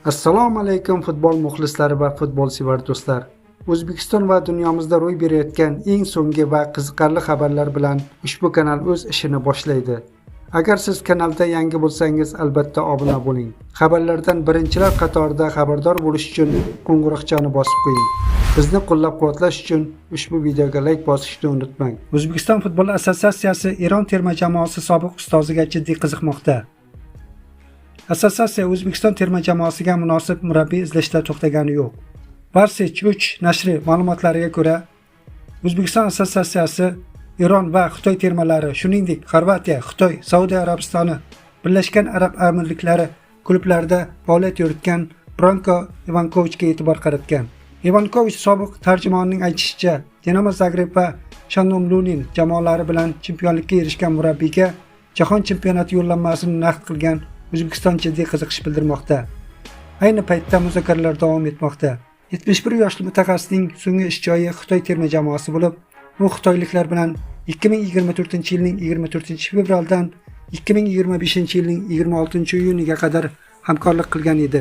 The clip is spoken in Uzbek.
Assalomu alaykum futbol muxlislari va futbolsevar do'stlar. O'zbekiston va dunyomizda ro'y berayotgan eng so'nggi va qiziqarli xabarlar bilan ushbu kanal o'z ishini boshlaydi. Agar siz kanalda yangi bo'lsangiz, albatta obuna bo'ling. Xabarlardan birinchilar qatorida xabardor bo'lish uchun qo'ng'iroqchani bosib qo'ying. Bizni qo'llab-quvvatlash uchun ushbu videoga like bosishni unutmang. O'zbekiston futbol assotsiatsiyasi Eron terma jamoasi sobiq ustoziga jiddiy qiziqmoqda. Assotsiatsiya O'zbekiston terma jamoasiga munosib murabbiy izlashda to'xtagani yo'q. Varsich 3 nashri ma'lumotlariga ko'ra, O'zbekiston assotsiatsiyasi Eron va Xitoy termalari, shuningdek Xorvatiya, Xitoy, Saudiya Arabistoni, Birlashgan Arab Amirliklari klublarida faoliyat yuritgan Branko Ivankovichga e'tibor qaratgan. Ivankovich sobiq tarjimonning aytishicha, Dinamo Zagreb va Shandong Lunin jamoalari bilan chempionlikka erishgan murabbiyga Jahon chempionati yo'llanmasini naqd qilgan O'zbekiston jiddiy qiziqish bildirmoqda. Ayni paytda muzokaralar davom etmoqda. 71 yoshli mutaxassisning so'nggi ish joyi Xitoy terma jamoasi bo'lib, u xitoyliklar bilan 2024-yilning 24-fevraldan 2025-yilning 26-iyuniga qadar hamkorlik qilgan edi.